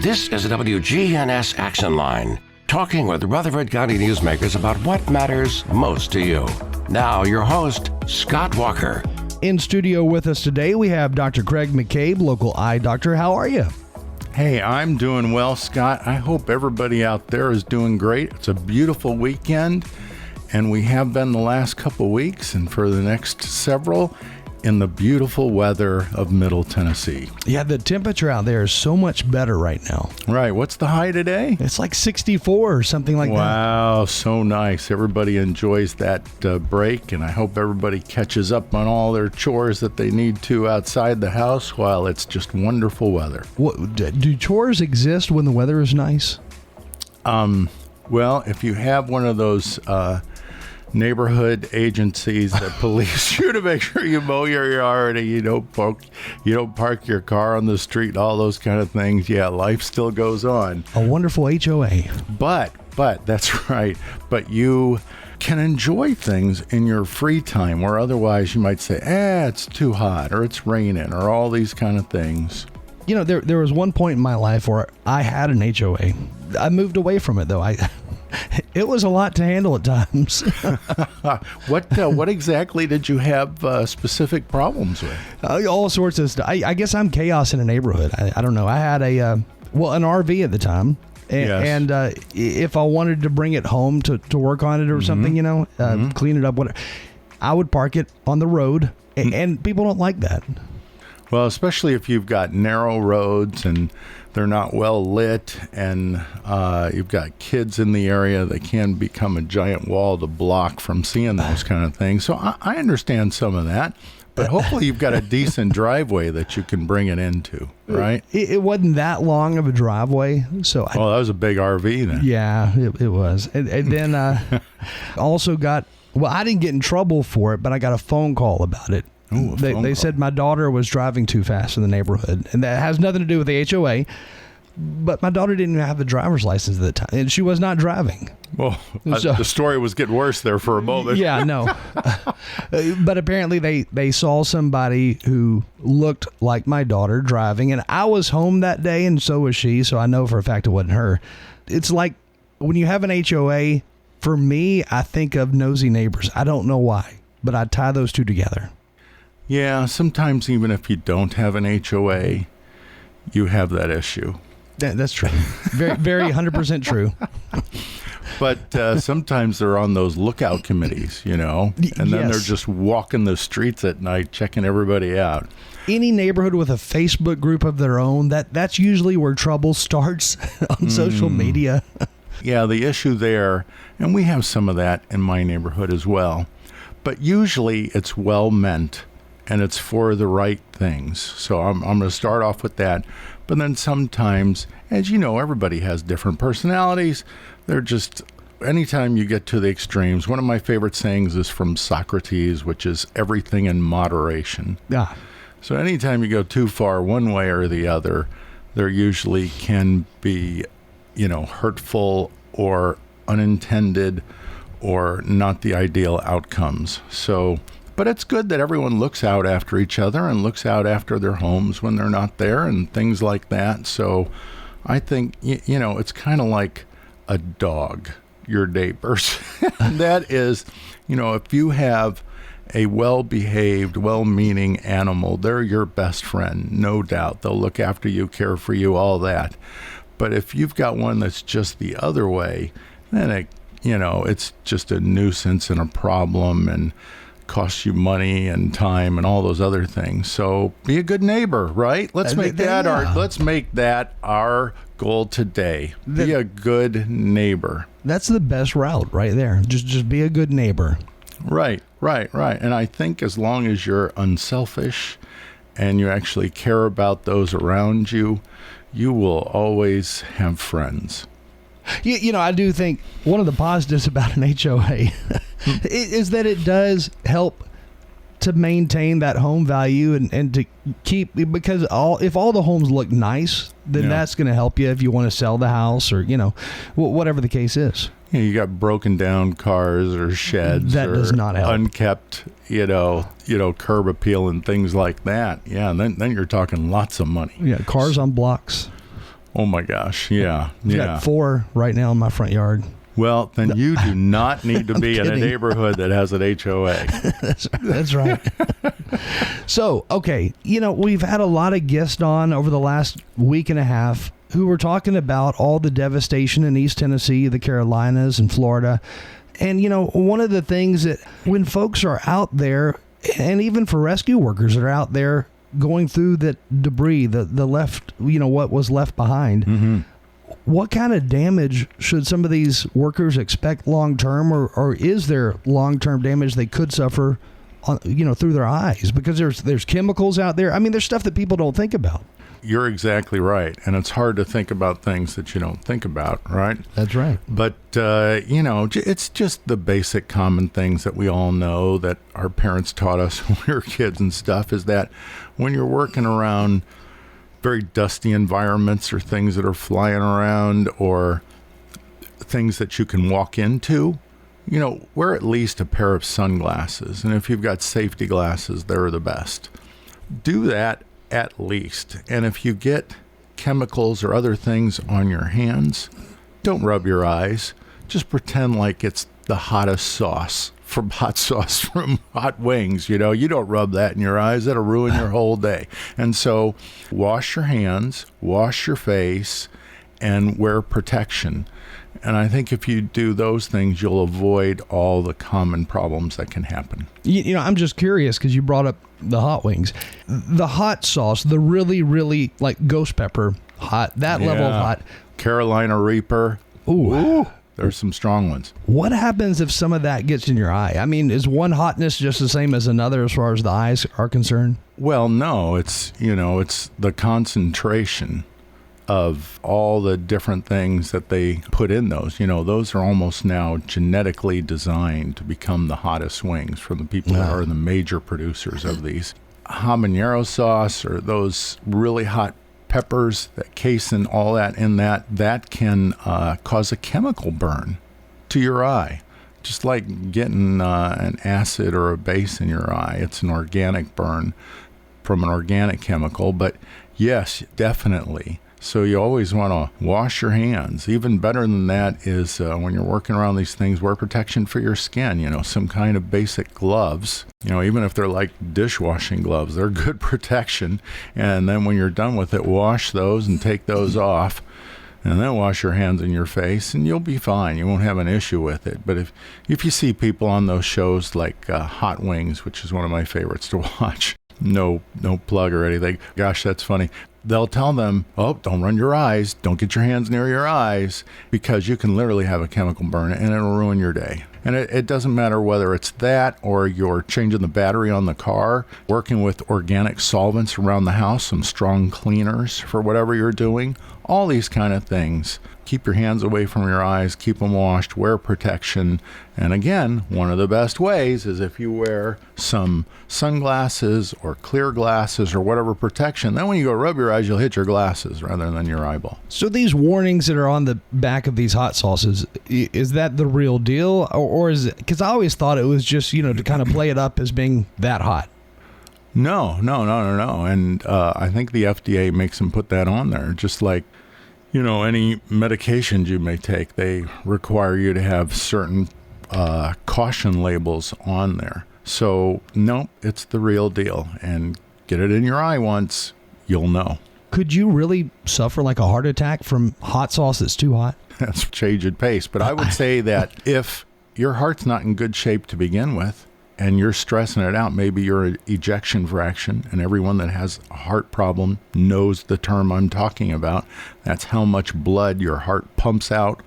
This is the WGNS Action Line, talking with Rutherford County newsmakers about what matters most to you. Now, your host, Scott Walker. In studio with us today, we have Dr. Craig McCabe, local eye doctor. How are you? Hey, I'm doing well, Scott. I hope everybody out there is doing great. It's a beautiful weekend, and we have been the last couple weeks, and for the next several, in the beautiful weather of Middle Tennessee. Yeah, the temperature out there is so much better right now. Right. What's the high today? It's like 64 or something like that. Wow, so nice. Everybody enjoys that break, and I hope everybody catches up on all their chores that they need to outside the house while it's just wonderful weather. Do chores exist when the weather is nice? Well, if you have one of those neighborhood agencies that police you to make sure you mow your yard and you don't park your car on the street, all those kind of things, yeah, life still goes on. A wonderful HOA. But that's right. But you can enjoy things in your free time where otherwise you might say, it's too hot or it's raining or all these kind of things. You know, there was one point in my life where I had an HOA. I moved away from it, though. It was a lot to handle at times. What exactly did you have specific problems with? All sorts of stuff. I guess I'm chaos in a neighborhood. I don't know. I had an RV at the time. And if I wanted to bring it home to work on it or something, clean it up, whatever, I would park it on the road. And people don't like that. Well, especially if you've got narrow roads and they're not well lit and you've got kids in the area, they can become a giant wall to block from seeing those kind of things. So I understand some of that, but hopefully you've got a decent driveway that you can bring it into, right? It wasn't that long of a driveway. So that was a big RV then. Yeah, it was. And then also I didn't get in trouble for it, but I got a phone call about it. Ooh, they said my daughter was driving too fast in the neighborhood, and that has nothing to do with the HOA, but my daughter didn't have the driver's license at the time, and she was not driving. Well, the story was getting worse there for a moment. Yeah, no. But apparently they saw somebody who looked like my daughter driving, and I was home that day, and so was she, so I know for a fact it wasn't her. It's like when you have an HOA, for me, I think of nosy neighbors. I don't know why, but I tie those two together. Yeah, sometimes even if you don't have an HOA, you have that issue. That's true. Very, very 100% true. But sometimes they're on those lookout committees, and then they're just walking the streets at night, checking everybody out. Any neighborhood with a Facebook group of their own, that's usually where trouble starts on social media. Yeah, the issue there, and we have some of that in my neighborhood as well, but usually it's well meant. And it's for the right things. So I'm going to start off with that. But then sometimes, as you know, everybody has different personalities. They're just, anytime you get to the extremes, one of my favorite sayings is from Socrates, which is everything in moderation. Yeah. So anytime you go too far one way or the other, there usually can be, hurtful or unintended or not the ideal outcomes. But it's good that everyone looks out after each other and looks out after their homes when they're not there and things like that. So I think, it's kind of like a dog, your neighbors. And that is, if you have a well-behaved, well-meaning animal, they're your best friend, no doubt. They'll look after you, care for you, all that. But if you've got one that's just the other way, then it's just a nuisance and a problem and costs you money and time and all those other things. So be a good neighbor, right? Let's make that our goal today. Be a good neighbor. That's the best route right there. Just be a good neighbor. Right. And I think as long as you're unselfish and you actually care about those around you, you will always have friends. I do think one of the positives about an HOA is that it does help to maintain that home value and to keep, because if all the homes look nice, then that's going to help you if you want to sell the house or, whatever the case is. Yeah, you got broken down cars or sheds that does not help. Unkept, curb appeal and things like that. Yeah, and then you're talking lots of money. Yeah, cars on blocks. Oh my gosh. Yeah. I've got 4 right now in my front yard. Well, then you do not need to be in a neighborhood that has an HOA. That's right. So, okay, we've had a lot of guests on over the last week and a half who were talking about all the devastation in East Tennessee, the Carolinas, and Florida. And, one of the things that when folks are out there, and even for rescue workers that are out there going through the debris, the left, what was left behind, mm-hmm. What kind of damage should some of these workers expect long term, or is there long term damage they could suffer through their eyes? Because there's chemicals out there. I mean, there's stuff that people don't think about. You're exactly right. And it's hard to think about things that you don't think about, right? That's right. But, it's just the basic common things that we all know that our parents taught us when we were kids and stuff, is that when you're working around very dusty environments or things that are flying around or things that you can walk into, wear at least a pair of sunglasses. And if you've got safety glasses, they're the best. Do that at least. And if you get chemicals or other things on your hands, don't rub your eyes. Just pretend like it's the hottest sauce from hot wings. You don't rub that in your eyes. That'll ruin your whole day. And so wash your hands, wash your face, and wear protection. And I think if you do those things, you'll avoid all the common problems that can happen. I'm just curious because you brought up the hot wings. The hot sauce, the really, really like ghost pepper hot, that level of hot. Carolina Reaper. Ooh. There's some strong ones. What happens if some of that gets in your eye? I mean, is one hotness just the same as another as far as the eyes are concerned? Well, no, it's the concentration of all the different things that they put in those. Those are almost now genetically designed to become the hottest wings from the people that are the major producers of these. Habanero sauce or those really hot peppers, that casein, all that in that can cause a chemical burn to your eye. Just like getting an acid or a base in your eye. It's an organic burn from an organic chemical, but yes, definitely. So you always want to wash your hands. Even better than that is when you're working around these things, wear protection for your skin, some kind of basic gloves. Even if they're like dishwashing gloves, they're good protection. And then when you're done with it, wash those and take those off. And then wash your hands and your face, and you'll be fine. You won't have an issue with it. But if you see people on those shows like Hot Wings, which is one of my favorites to watch, no plug or anything. Gosh, that's funny. They'll tell them, don't run your eyes. Don't get your hands near your eyes, because you can literally have a chemical burn and it'll ruin your day. And it doesn't matter whether it's that or you're changing the battery on the car, working with organic solvents around the house, some strong cleaners for whatever you're doing, all these kind of things. Keep your hands away from your eyes, keep them washed, wear protection. And again, one of the best ways is if you wear some sunglasses or clear glasses or whatever protection, then when you go rub your eyes, you'll hit your glasses rather than your eyeball. So these warnings that are on the back of these hot sauces, is that the real deal? Or is it, because I always thought it was just, to kind of play it up as being that hot. No. And I think the FDA makes them put that on there, just like, any medications you may take, they require you to have certain caution labels on there. So, no, it's the real deal. And get it in your eye once, you'll know. Could you really suffer like a heart attack from hot sauce that's too hot? That's change in pace. But I would say that if your heart's not in good shape to begin with, and you're stressing it out, maybe your ejection fraction, and everyone that has a heart problem knows the term I'm talking about. That's how much blood your heart pumps out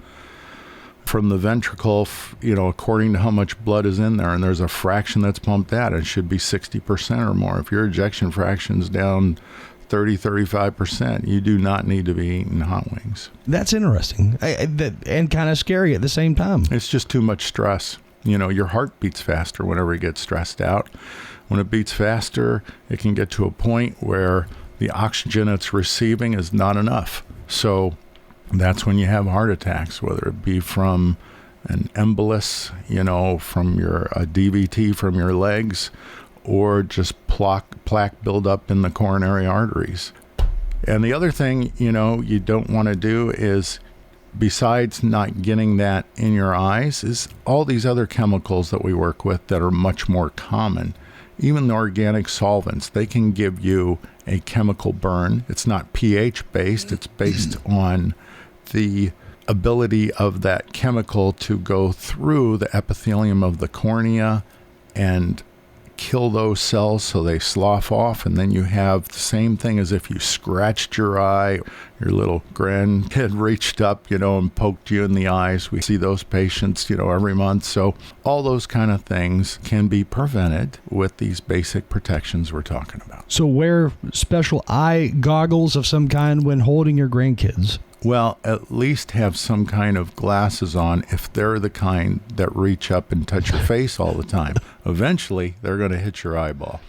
from the ventricle, according to how much blood is in there. And there's a fraction that's pumped out. It should be 60% or more. If your ejection fraction's down 30-35%, you do not need to be eating hot wings. That's interesting and kind of scary at the same time. It's just too much stress. Your heart beats faster whenever you get stressed out. When it beats faster, it can get to a point where the oxygen it's receiving is not enough. So that's when you have heart attacks, whether it be from an embolus, from a DVT from your legs, or just plaque buildup in the coronary arteries. And the other thing, you don't want to do is, besides not getting that in your eyes, is all these other chemicals that we work with that are much more common. Even the organic solvents, they can give you a chemical burn. It's not pH based, it's based on the ability of that chemical to go through the epithelium of the cornea and kill those cells so they slough off, and then you have the same thing as if you scratched your eye, your little grandkid reached up, and poked you in the eyes. We see those patients, every month. So all those kind of things can be prevented with these basic protections we're talking about. So wear special eye goggles of some kind when holding your grandkids. Well, at least have some kind of glasses on if they're the kind that reach up and touch your face all the time. Eventually, they're going to hit your eyeball.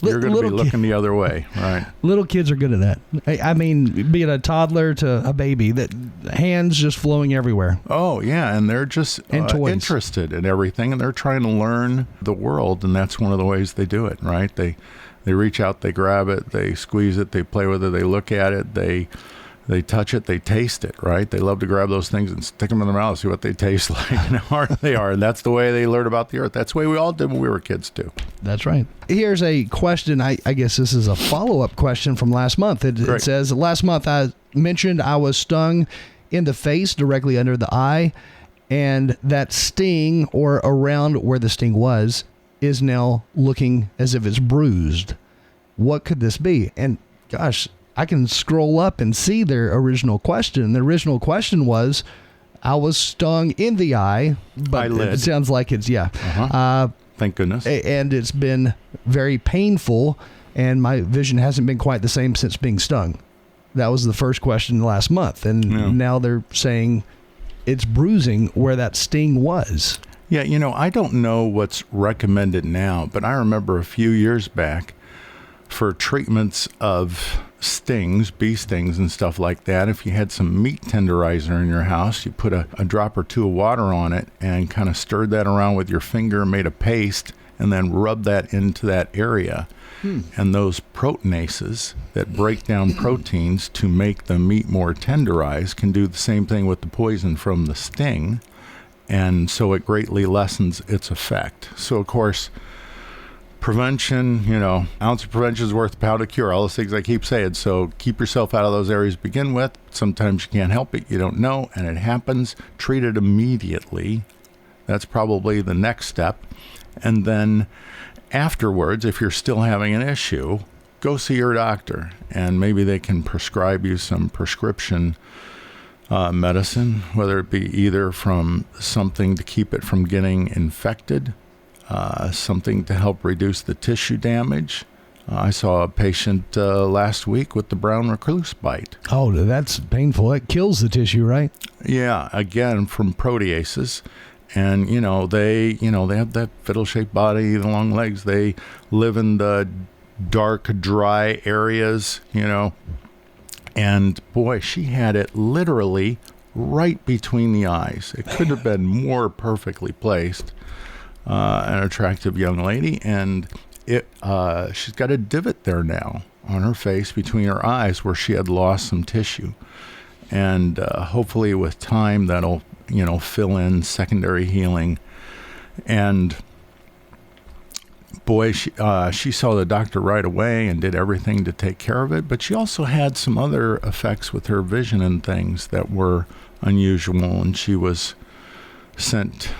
You're going to be looking the other way, right? Little kids are good at that. I mean, be it a toddler to a baby, that hands just flowing everywhere. Oh, yeah, and they're just interested in everything, and they're trying to learn the world, and that's one of the ways they do it, right? They reach out, they grab it, they squeeze it, they play with it, they look at it, they touch it, they taste it, right? They love to grab those things and stick them in their mouth, see what they taste like and how hard they are. And that's the way they learn about the earth. That's the way we all did when we were kids, too. That's right. Here's a question. I guess this is a follow-up question from last month. It says, last month I mentioned I was stung in the face directly under the eye, and that sting, or around where the sting was, is now looking as if it's bruised. What could this be? And gosh, I can scroll up and see their original question. The original question was, I was stung in the eye, but eyelid. It sounds like it's, Thank goodness. And it's been very painful, and my vision hasn't been quite the same since being stung. That was the first question last month, and now they're saying it's bruising where that sting was. Yeah, I don't know what's recommended now, but I remember a few years back, for treatments of stings, bee stings and stuff like that, if you had some meat tenderizer in your house, you put a drop or two of water on it and kind of stirred that around with your finger, made a paste, and then rubbed that into that area. And those proteinases that break down proteins to make the meat more tenderized can do the same thing with the poison from the sting, and so it greatly lessens its effect. So, of course, prevention, ounce of prevention is worth a pound of cure, all those things I keep saying. So keep yourself out of those areas to begin with. Sometimes you can't help it, you don't know, and it happens. Treat it immediately. That's probably the next step. And then afterwards, if you're still having an issue, go see your doctor, and maybe they can prescribe you some prescription medicine, whether it be either from something to keep it from getting infected, something to help reduce the tissue damage. I saw a patient last week with the brown recluse bite. Oh, that's painful. It kills the tissue, right? Yeah, again, from proteases. And, they have that fiddle-shaped body, the long legs. They live in the dark, dry areas, And, boy, she had it literally right between the eyes. It couldn't have been more perfectly placed. An attractive young lady, and she's got a divot there now on her face between her eyes where she had lost some tissue. And hopefully with time that'll, fill in secondary healing. And boy, she saw the doctor right away and did everything to take care of it. But she also had some other effects with her vision and things that were unusual, and she was sent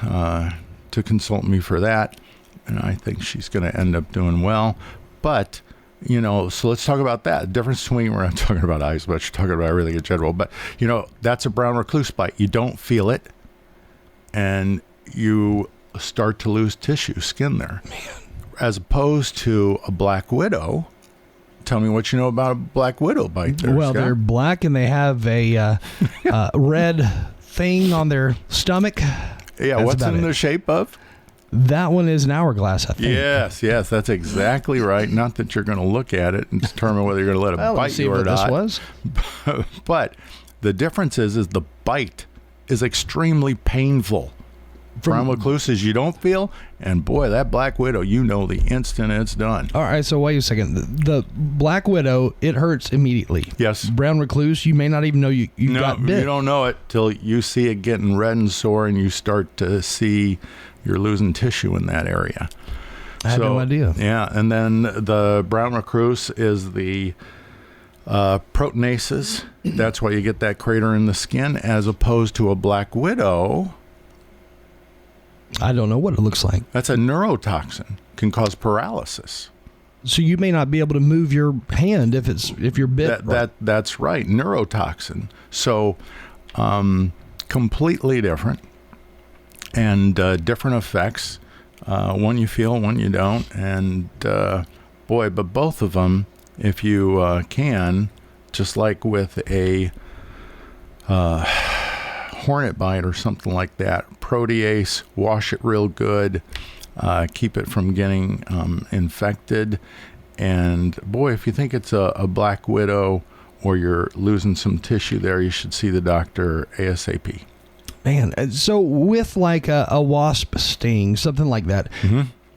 to consult me for that, and I think she's going to end up doing well. But, so let's talk about that. The difference between, we're not talking about eyes, but you're talking about everything in general. But, that's a brown recluse bite. You don't feel it, and you start to lose tissue, skin there. Man. As opposed to a black widow. Tell me what you know about a black widow bite there, Well, Scott. they're black, and they have a red thing on their stomach. Yeah, That's what's in it. the shape of? That one is an hourglass, I think. Yes, that's exactly right. Not that you're going to look at it and determine whether you're going to let it bite you or not. This was. But the difference is the bite is extremely painful. Brown recluses you don't feel, and boy, that black widow, you know the instant it's done. All right, so wait a second. The black widow, it hurts immediately. Yes. Brown recluse, you may not even know you got bit. You don't know it till you see it getting red and sore, and you start to see you're losing tissue in that area. I had no idea. Yeah, and then the brown recluse is the proteinases. That's why you get that crater in the skin, as opposed to a black widow. I don't know what it looks like. That's a neurotoxin, can cause paralysis. So you may not be able to move your hand if you're bit. That's right, neurotoxin. So completely different, and different effects. One you feel, one you don't, and boy, but both of them, if you can, just like with a hornet bite or something like that, protease, wash it real good, keep it from getting infected. And boy, if you think it's a black widow or you're losing some tissue there, you should see the doctor ASAP. Man, so with like a wasp sting, something like that,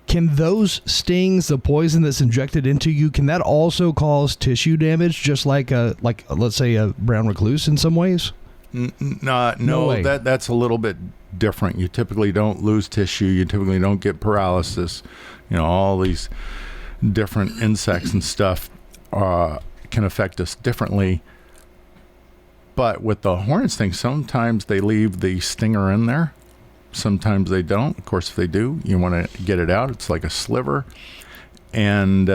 can those stings, the poison that's injected into you, can that also cause tissue damage, just like let's say a brown recluse in some ways? No way. That's a little bit different. You typically don't lose tissue. You typically don't get paralysis. You know, all these different insects and stuff can affect us differently. But with the hornet sting, sometimes they leave the stinger in there. Sometimes they don't. Of course, if they do, you want to get it out. It's like a sliver. And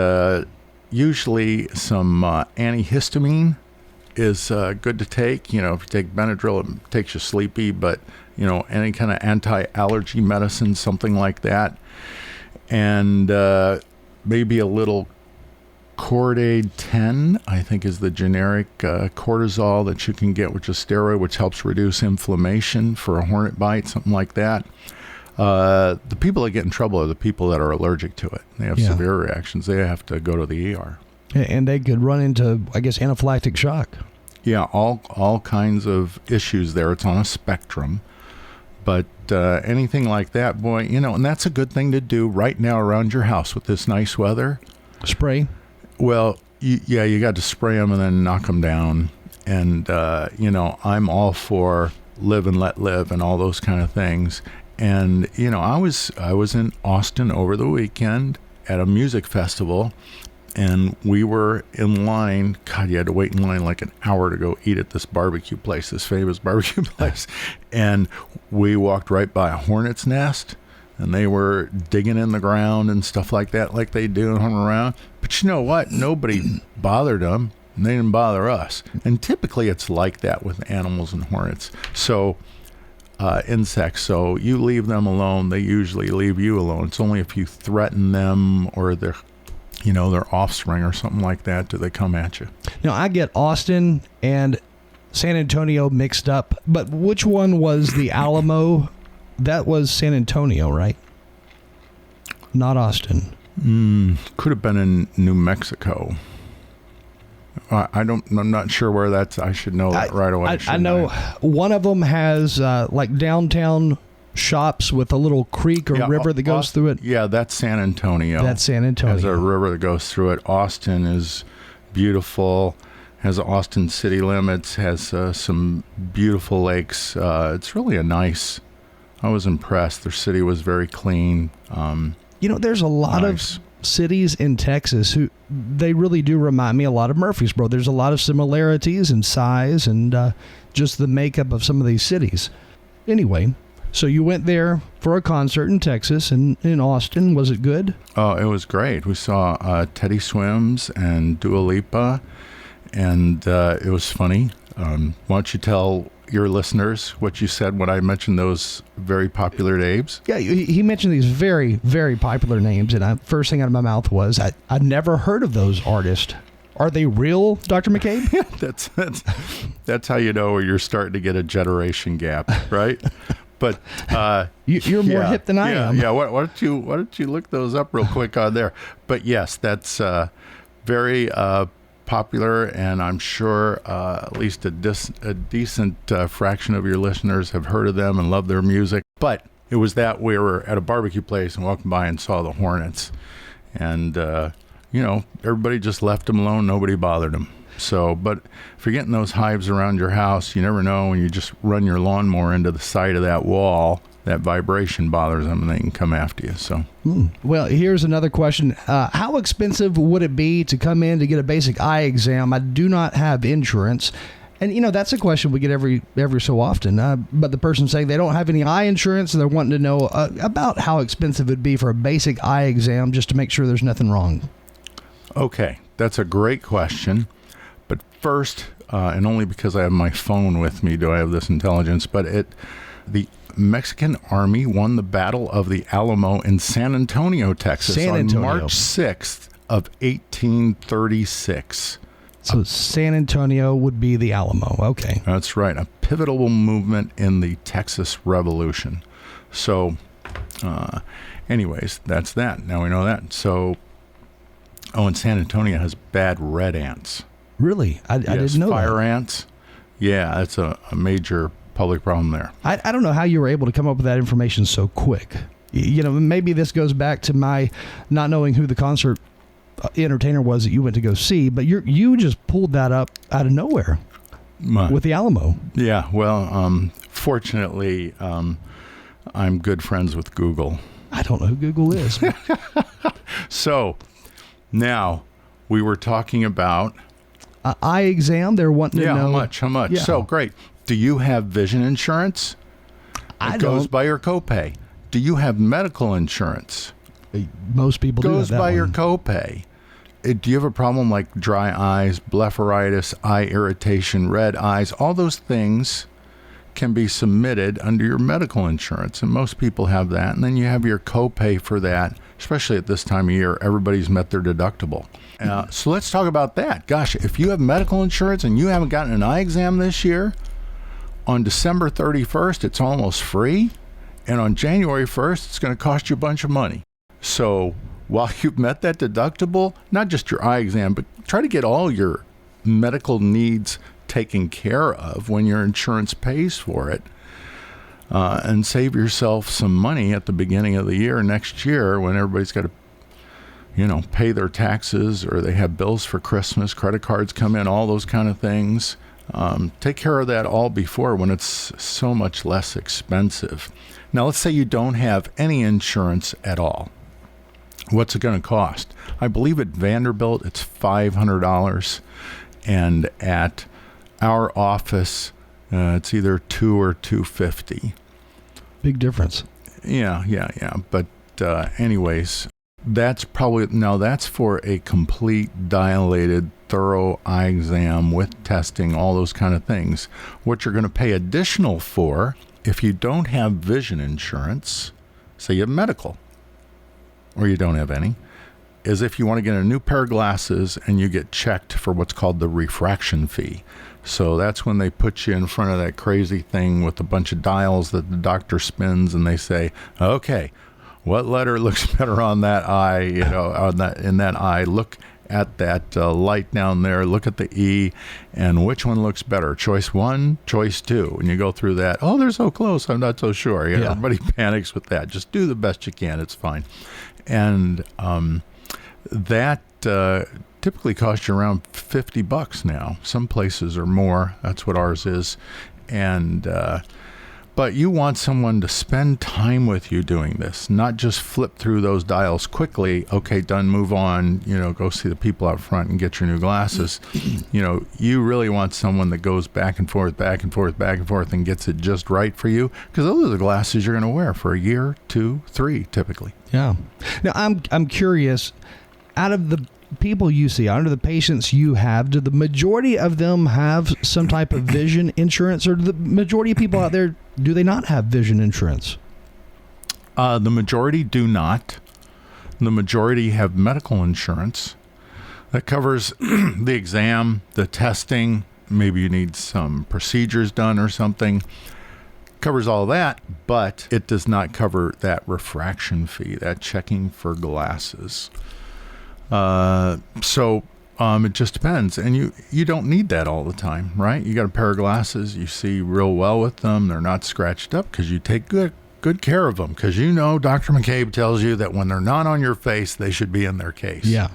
usually some antihistamine is good to take. You know, if you take Benadryl, it takes you sleepy. But, you know, any kind of anti-allergy medicine, something like that. And maybe a little Cordaid 10, I think, is the generic cortisol that you can get, which is steroid, which helps reduce inflammation for a hornet bite, something like that. The people that get in trouble are the people that are allergic to it. They have severe reactions. They have to go to the ER. And they could run into, I guess, anaphylactic shock. Yeah, all kinds of issues there. It's on a spectrum. But anything like that, boy, you know, and that's a good thing to do right now around your house with this nice weather. Spray. Well, you got to spray them and then knock them down. And, you know, I'm all for live and let live and all those kind of things. And, you know, I was in Austin over the weekend at a music festival, and we were in line. God, you had to wait in line like an hour to go eat at this barbecue place, this famous barbecue place. And we walked right by a hornet's nest. And they were digging in the ground and stuff like that, like they do and hung around. But you know what? Nobody bothered them, and they didn't bother us. And typically it's like that with animals and hornets. So, insects. So you leave them alone, they usually leave you alone. It's only if you threaten them or their offspring or something like that do they come at you. You know, I get Austin and San Antonio mixed up, but which one was the Alamo? That was San Antonio, right? Not Austin. Could have been in New Mexico. I'm not sure where that's. I should know that right away. I know one of them has like downtown shops with a little creek or river that goes through it. Yeah, that's San Antonio. That's San Antonio. Has a river that goes through it. Austin is beautiful. Has Austin city limits. Has some beautiful lakes. It's really a nice. I was impressed. Their city was very clean. You know, there's a lot of cities in Texas who they really do remind me a lot of Murfreesboro. There's a lot of similarities in size and just the makeup of some of these cities. Anyway, so you went there for a concert in Texas and in Austin. Was it good? Oh, it was great. We saw Teddy Swims and Dua Lipa, and it was funny. Why don't you tell your listeners what you said when I mentioned those very popular names? Yeah, he mentioned these very, very popular names, and first thing out of my mouth was, I'd never heard of those artists. Are they real, Dr. McCabe? Yeah, that's how you know you're starting to get a generation gap, right? But you're more hip than I am. Yeah, why don't you look those up real quick on there? But yes, that's very popular, and I'm sure at least a decent fraction of your listeners have heard of them and love their music. But It was that we were at a barbecue place and walking by and saw the hornets. And, everybody just left them alone. Nobody bothered them. So, but if you're getting those hives around your house, you never know when you just run your lawnmower into the side of that wall, that vibration bothers them and they can come after you. So, Well, here's another question. How expensive would it be to come in to get a basic eye exam? I do not have insurance. And, that's a question we get every so often. But the person saying they don't have any eye insurance, and they're wanting to know about how expensive it would be for a basic eye exam just to make sure there's nothing wrong. Okay, that's a great question. But first, and only because I have my phone with me do I have this intelligence, but the Mexican Army won the Battle of the Alamo in San Antonio, Texas on March 6th of 1836. So San Antonio would be the Alamo. Okay. That's right. A pivotal movement in the Texas Revolution. So, anyways, that's that. Now we know that. So, and San Antonio has bad red ants. Really? I didn't know fire that. ants. Yeah, that's a major public problem there. I don't know how you were able to come up with that information so quick. Maybe this goes back to my not knowing who the concert entertainer was that you went to go see, but you just pulled that up out of nowhere with the Alamo. Yeah, well, fortunately, I'm good friends with Google. I don't know who Google is. So, now, we were talking about eye exam. They're wanting to know how much. Yeah. So great. Do you have vision insurance? It goes by your copay. Do you have medical insurance? Most people do. Goes by your copay. Do you have a problem like dry eyes, blepharitis, eye irritation, red eyes? All those things can be submitted under your medical insurance, and most people have that. And then you have your copay for that, especially at this time of year. Everybody's met their deductible. So let's talk about that. Gosh, if you have medical insurance and you haven't gotten an eye exam this year, on December 31st, it's almost free. And on January 1st, it's going to cost you a bunch of money. So while you've met that deductible, not just your eye exam, but try to get all your medical needs taken care of when your insurance pays for it. And save yourself some money at the beginning of the year next year when everybody's got to pay their taxes or they have bills for Christmas, credit cards come in, all those kind of things. Take care of that all before when it's so much less expensive. Now, let's say you don't have any insurance at all. What's it going to cost? I believe at Vanderbilt, it's $500. And at our office, it's either $200 or $250. Big difference. Yeah. But anyways, that's for a complete, dilated, thorough eye exam with testing, all those kind of things. What you're going to pay additional for, if you don't have vision insurance, say you have medical, or you don't have any, is if you want to get a new pair of glasses and you get checked for what's called the refraction fee. So that's when they put you in front of that crazy thing with a bunch of dials that the doctor spins and they say, okay, what letter looks better on that eye, in that eye? Look at that light down there, look at the E, and which one looks better? Choice 1, choice 2. And you go through that. Oh, they're so close, I'm not so sure. Yeah. Everybody panics with that. Just do the best you can, it's fine. And that typically costs you around $50 now. Some places are more. That's what ours is. And but you want someone to spend time with you doing this, not just flip through those dials quickly. Okay, done, move on, go see the people out front and get your new glasses. You really want someone that goes back and forth and gets it just right for you, because those are the glasses you're going to wear for a year, 2, 3, typically. Yeah. Now, I'm curious, out of the people you see, out of the patients you have, do the majority of them have some type of vision insurance, or do the majority of people out there, do they not have vision insurance? The majority do not. The majority have medical insurance that covers the exam, the testing. Maybe you need some procedures done or something. Covers all that, but it does not cover that refraction fee, that checking for glasses. So it just depends. And you don't need that all the time, right? You got a pair of glasses, you see real well with them. They're not scratched up because you take good good care of them, because you know Dr. McCabe tells you that when they're not on your face, they should be in their case. Yeah.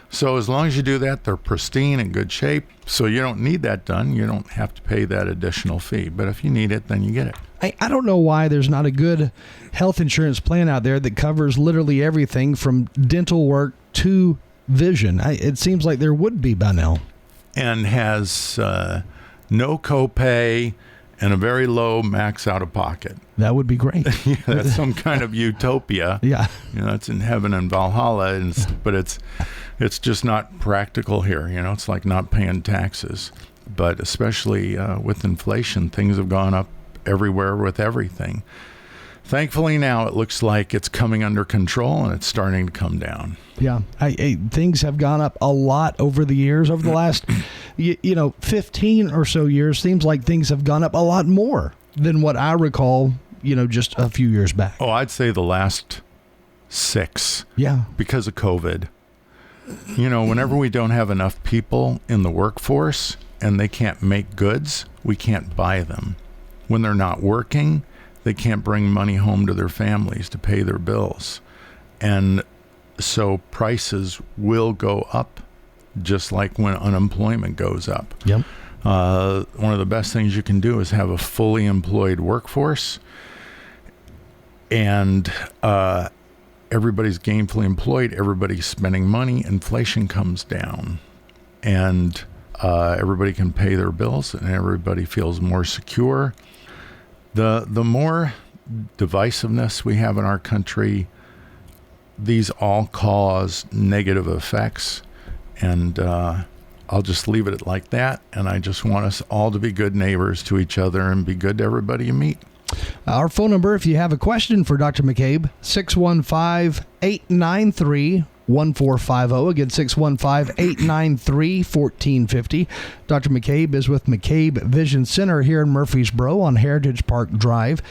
So as long as you do that, they're pristine and good shape. So you don't need that done. You don't have to pay that additional fee. But if you need it, then you get it. I don't know why there's not a good health insurance plan out there that covers literally everything from dental work to vision. It seems like there would be by now. And has no copay and a very low max out of pocket. That would be great. Yeah, that's some kind of utopia. Yeah. It's in heaven and Valhalla, but it's just not practical here. It's like not paying taxes. But especially with inflation, things have gone up everywhere with everything. Thankfully, now it looks like it's coming under control and it's starting to come down. Yeah. Things have gone up a lot over the years. Over the last, 15 or so years, seems like things have gone up a lot more than what I recall, just a few years back. Oh, I'd say the last 6. Yeah. Because of COVID. Whenever we don't have enough people in the workforce and they can't make goods, we can't buy them. When they're not working, they can't bring money home to their families to pay their bills. And so prices will go up, just like when unemployment goes up. Yep. One of the best things you can do is have a fully employed workforce, and everybody's gainfully employed, everybody's spending money, inflation comes down, and everybody can pay their bills, and everybody feels more secure. The more divisiveness we have in our country, these all cause negative effects, and I'll just leave it like that. And I just want us all to be good neighbors to each other and be good to everybody you meet. Our phone number, if you have a question for Dr. McCabe, 615-893-1450. Again, 615-893-1450. Dr. McCabe is with McCabe Vision Center here in Murfreesboro on Heritage Park Drive.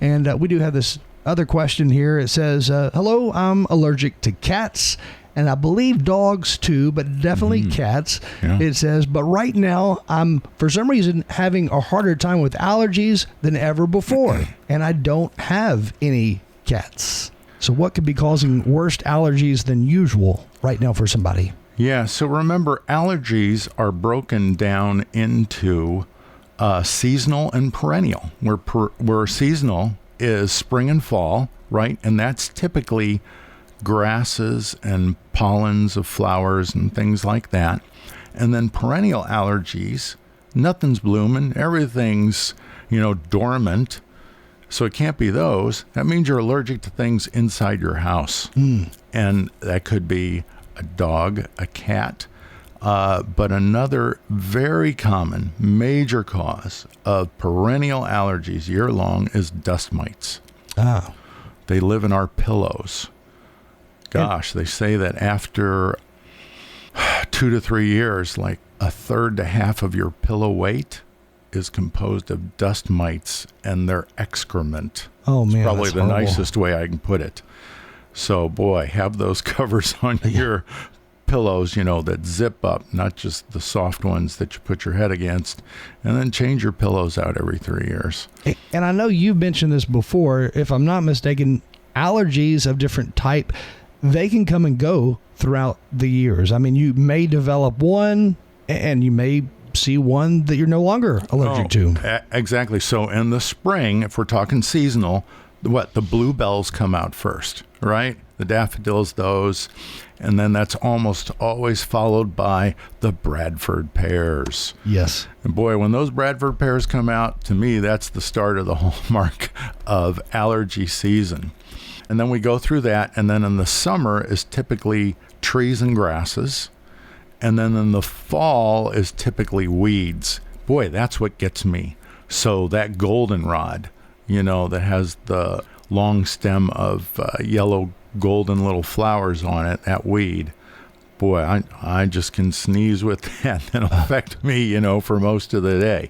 And we do have this other question here. It says, hello, I'm allergic to cats, and I believe dogs too, but definitely cats. Yeah. It says, but right now I'm, for some reason, having a harder time with allergies than ever before, and I don't have any cats. So what could be causing worse allergies than usual right now for somebody? Yeah, so remember, allergies are broken down into seasonal and perennial, where seasonal is spring and fall, right? And that's typically grasses and pollens of flowers and things like that. And then perennial allergies, nothing's blooming, everything's, dormant. So it can't be those. That means you're allergic to things inside your house. And that could be a dog, a cat. But another very common major cause of perennial allergies year-long is dust mites. Ah. They live in our pillows. Gosh, they say that after 2 to 3 years, like a third to half of your pillow weight is composed of dust mites and their excrement. Oh, man, it's probably that's the horrible. nicest way I can put it. So, boy, have those covers on your pillows, that zip up, not just the soft ones that you put your head against, and then change your pillows out every 3 years. And I know you've mentioned this before. If I'm not mistaken, allergies of different type, they can come and go throughout the years. I mean, you may develop one and you may see one that you're no longer allergic to. Exactly. So in the spring, if we're talking seasonal, the bluebells come out first, right? The daffodils, those. And then that's almost always followed by the Bradford pears. Yes. And boy, when those Bradford pears come out, to me, that's the start of the hallmark of allergy season. And then we go through that. And then in the summer is typically trees and grasses. And then in the fall is typically weeds. Boy, that's what gets me. So that goldenrod, that has the long stem of yellow golden little flowers on it, that weed, boy, I just can sneeze with that. That'll affect me, for most of the day.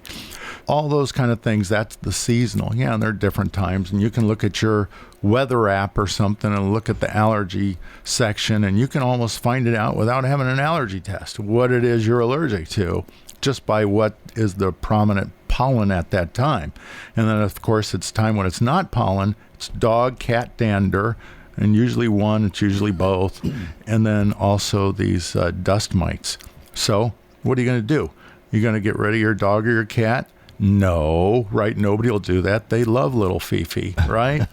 All those kind of things, that's the seasonal. Yeah, and there are different times. And you can look at your weather app or something and look at the allergy section, and you can almost find it out without having an allergy test, what it is you're allergic to, just by what is the prominent pollen at that time. And then, of course, it's time when it's not pollen, it's dog, cat dander, and usually one, it's usually both, and then also these dust mites. So what are you going to do? You going to get rid of your dog or your cat? No, right? Nobody will do that. They love little Fifi, right?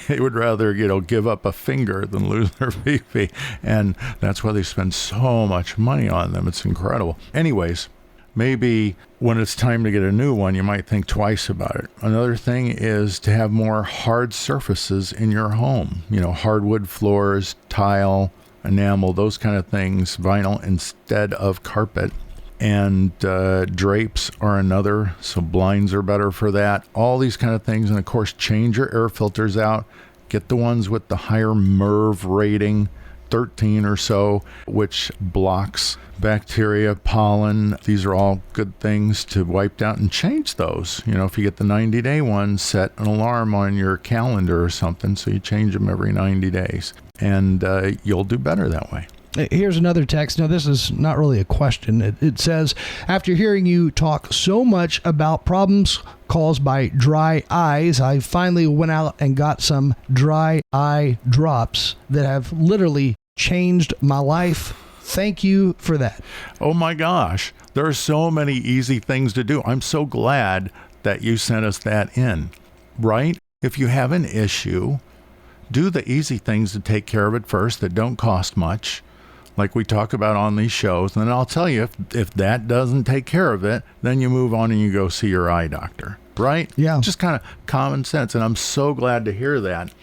They would rather, give up a finger than lose their Fifi. And that's why they spend so much money on them. It's incredible. Anyways, maybe when it's time to get a new one, you might think twice about it. Another thing is to have more hard surfaces in your home. Hardwood floors, tile, enamel, those kind of things, vinyl instead of carpet. And drapes are another, so blinds are better for that. All these kind of things. And of course, change your air filters out. Get the ones with the higher MERV rating, 13 or so, which blocks bacteria, pollen. These are all good things to wipe out, and change those. If you get the 90-day ones, set an alarm on your calendar or something, so you change them every 90 days. And you'll do better that way. Here's another text. Now, this is not really a question. It says, after hearing you talk so much about problems caused by dry eyes, I finally went out and got some dry eye drops that have literally changed my life. Thank you for that. Oh my gosh. There are so many easy things to do. I'm so glad that you sent us that in, right? If you have an issue, do the easy things to take care of it first that don't cost much, like we talk about on these shows. And then I'll tell you, if that doesn't take care of it, then you move on and you go see your eye doctor, right? Yeah. Just kind of common sense. And I'm so glad to hear that.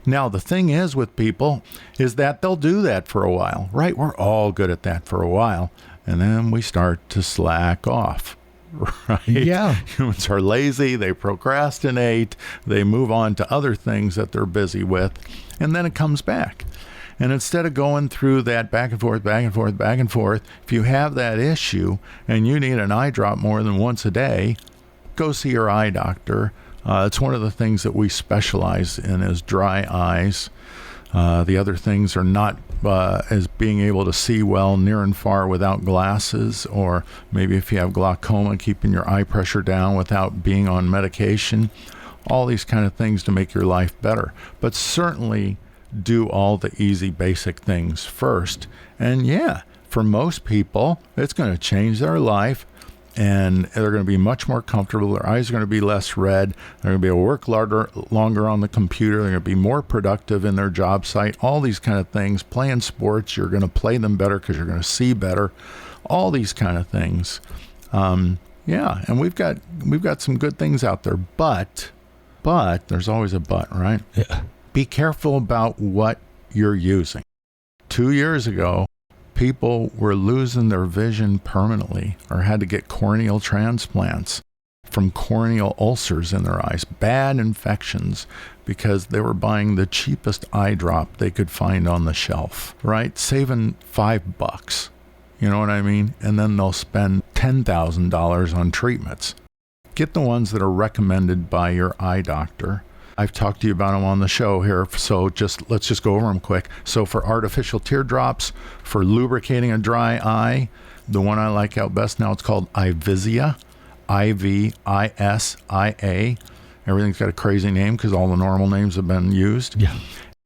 Now, the thing is with people is that they'll do that for a while, right? We're all good at that for a while. And then we start to slack off, right? Yeah. Humans are lazy. They procrastinate. They move on to other things that they're busy with. And then it comes back. And instead of going through that back and forth, if you have that issue and you need an eye drop more than once a day, go see your eye doctor. It's one of the things that we specialize in is dry eyes. The other things are not as being able to see well near and far without glasses, or maybe if you have glaucoma, keeping your eye pressure down without being on medication. All these kind of things to make your life better. But certainly do all the easy basic things first. And yeah, for most people, it's going to change their life, and they're going to be much more comfortable. Their eyes are going to be less red. They're going to be able to work longer on the computer. They're going to be more productive in their job site. All these kind of things. Playing sports, you're going to play them better because you're going to see better. All these kind of things. Yeah, and we've got some good things out there, but there's always a but, right? Yeah. Be careful about what you're using. 2 years ago, people were losing their vision permanently or had to get corneal transplants from corneal ulcers in their eyes, bad infections, because they were buying the cheapest eye drop they could find on the shelf, right? Saving $5. You know what I mean? And then they'll spend $10,000 on treatments. Get the ones that are recommended by your eye doctor. I've talked to you about them on the show here, so let's just go over them quick. So for artificial teardrops, for lubricating a dry eye, the one I like out best now, it's called Ivisia, I-V-I-S-I-A. Everything's got a crazy name because all the normal names have been used. Yeah.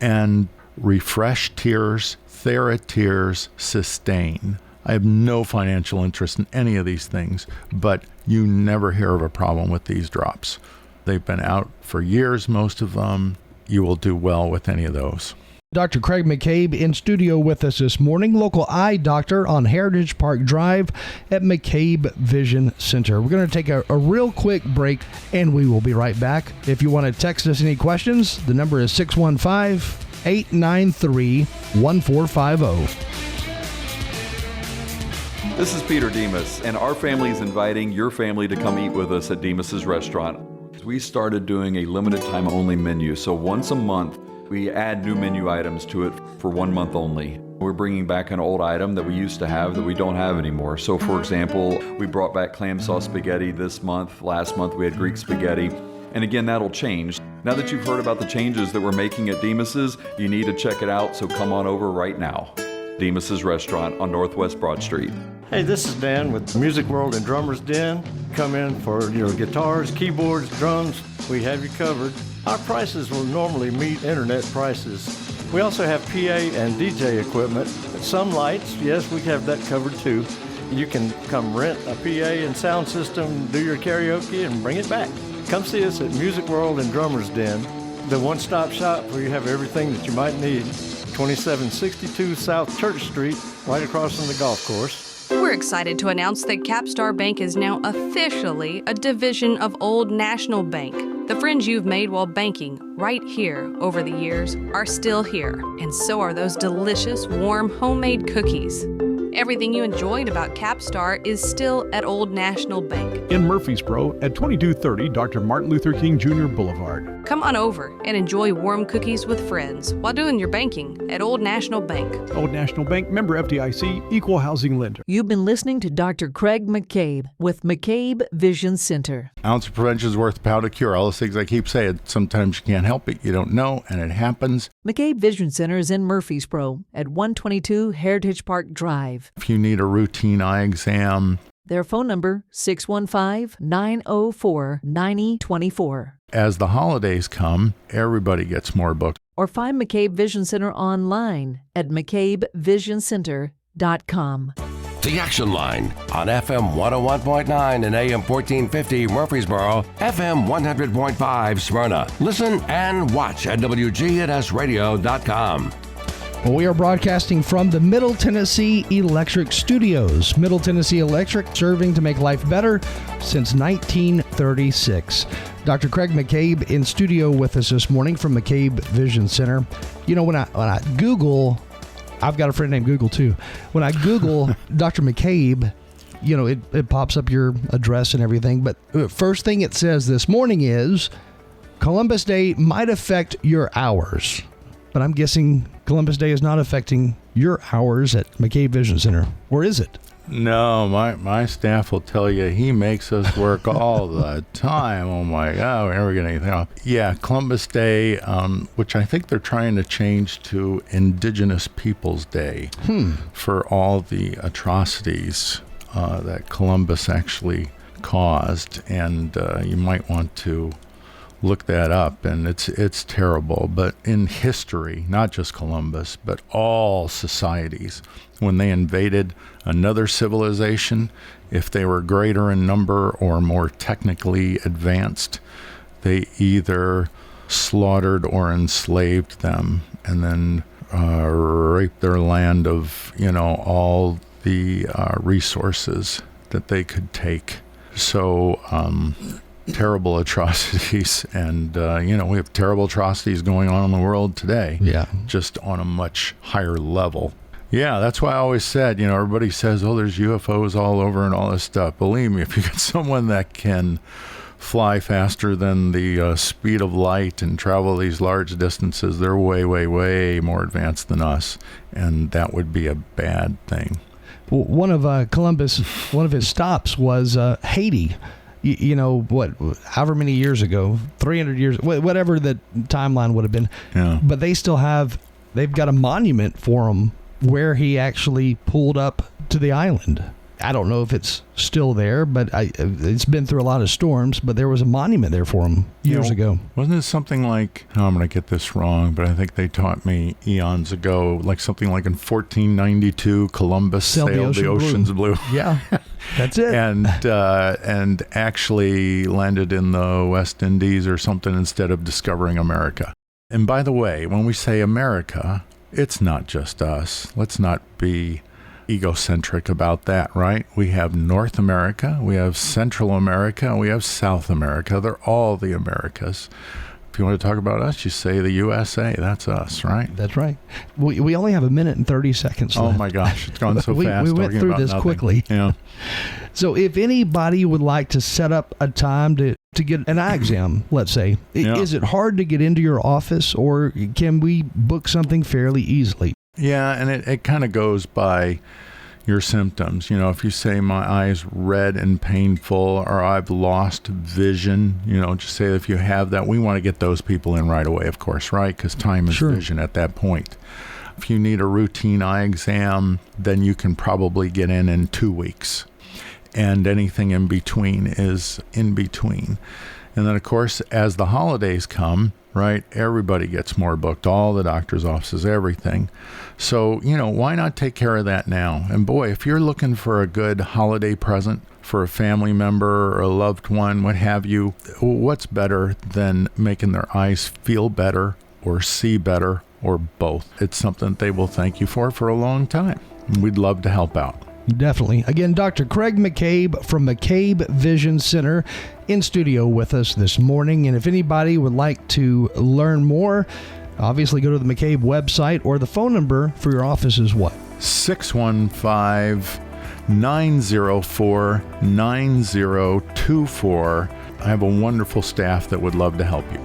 And Refresh Tears, TheraTears, Sustain. I have no financial interest in any of these things, but you never hear of a problem with these drops. They've been out for years, most of them. You will do well with any of those. Dr. Craig McCabe in studio with us this morning, local eye doctor on Heritage Park Drive at McCabe Vision Center. We're going to take a real quick break, and we will be right back. If you want to text us any questions, the number is 615-893-1450. This is Peter Demas, and our family is inviting your family to come eat with us at Demas's Restaurant. We started doing a limited time only menu, so once a month we add new menu items to it for 1 month only. We're bringing back an old item that we used to have that we don't have anymore. So for example, we brought back clam sauce spaghetti this month. Last month we had Greek spaghetti. And again, that'll change. Now that you've heard about the changes that we're making at Demas's, you need to check it out, so come on over right now. Demas's Restaurant on Northwest Broad Street. Hey, this is Dan with Music World and Drummers Den. Come in for your guitars, keyboards, drums. We have you covered. Our prices will normally meet internet prices. We also have PA and DJ equipment. Some lights, yes, we have that covered too. You can come rent a PA and sound system, do your karaoke, and bring it back. Come see us at Music World and Drummers Den, the one-stop shop where you have everything that you might need. 2762 South Church Street, right across from the golf course. We're excited to announce that Capstar Bank is now officially a division of Old National Bank. The friends you've made while banking right here over the years are still here, and so are those delicious, warm, homemade cookies. Everything you enjoyed about Capstar is still at Old National Bank. In Murfreesboro at 2230 Dr. Martin Luther King Jr. Boulevard. Come on over and enjoy warm cookies with friends while doing your banking at Old National Bank. Old National Bank, member FDIC, equal housing lender. You've been listening to Dr. Craig McCabe with McCabe Vision Center. Ounce of prevention is worth a pound of cure. All those things I keep saying. Sometimes you can't help it. You don't know, and it happens. McCabe Vision Center is in Murfreesboro at 122 Heritage Park Drive. If you need a routine eye exam, their phone number, 615-904-9024. As the holidays come, everybody gets more booked. Or find McCabe Vision Center online at mccabevisioncenter.com. The Action Line on FM 101.9 and AM 1450 Murfreesboro, FM 100.5 Smyrna. Listen and watch at WGNSradio.com. Well, we are broadcasting from the Middle Tennessee Electric Studios. Middle Tennessee Electric, serving to make life better since 1936. Dr. Craig McCabe in studio with us this morning from McCabe Vision Center. You know, when I Google, I've got a friend named Google too. When I Google Dr. McCabe, you know, it pops up your address and everything. But first thing it says this morning is Columbus Day might affect your hours. But I'm guessing Columbus Day is not affecting your hours at McCabe Vision Center. Or is it? No, my staff will tell you he makes us work all the time. Oh my God, we're never getting anything off. Yeah, Columbus Day, which I think they're trying to change to Indigenous Peoples Day for all the atrocities that Columbus actually caused. And you might want to look that up, and it's terrible. But in history, not just Columbus, but all societies, when they invaded another civilization, if they were greater in number or more technically advanced, they either slaughtered or enslaved them, and then raped their land of, all the resources that they could take. So terrible atrocities, and we have terrible atrocities going on in the world today. Yeah, just on a much higher level. Yeah, that's why I always said, everybody says, oh, there's UFOs all over and all this stuff. Believe me, if you get someone that can fly faster than the speed of light and travel these large distances, they're way, way, way more advanced than us, and that would be a bad thing. Well, one of his stops was Haiti. However many years ago, 300 years, whatever the timeline would have been. Yeah. But they've got a monument for him where he actually pulled up to the island. I don't know if it's still there, but it's been through a lot of storms, but there was a monument there for him years ago. Wasn't it something like, I'm going to get this wrong, but I think they taught me eons ago, like something like in 1492, Columbus sailed the oceans blue. Yeah, that's it. and actually landed in the West Indies or something instead of discovering America. And by the way, when we say America, it's not just us. Let's not be egocentric about that, right? We have North America, we have Central America, we have South America. They're all the Americas. If you want to talk about us, you say the USA. That's us, right? That's right. We only have a minute and 30 seconds left. Oh my gosh, it's gone so fast. We went through this quickly. Yeah. So if anybody would like to set up a time to get an eye exam, let's say, is it hard to get into your office, or can we book something fairly easily? Yeah, and it kind of goes by your symptoms. If you say my eye's red and painful, or I've lost vision, just say if you have that, we want to get those people in right away, of course, right? Because time is vision at that point. If you need a routine eye exam, then you can probably get in 2 weeks. And anything in between is in between. And then, of course, as the holidays come, right, everybody gets more booked, all the doctor's offices, everything. So, why not take care of that now? And boy, if you're looking for a good holiday present for a family member or a loved one, what have you, what's better than making their eyes feel better or see better or both? It's something they will thank you for a long time. We'd love to help out. Definitely. Again, Dr. Craig McCabe from McCabe Vision Center in studio with us this morning. And if anybody would like to learn more, obviously go to the McCabe website, or the phone number for your office is what? 615-904-9024. I have a wonderful staff that would love to help you.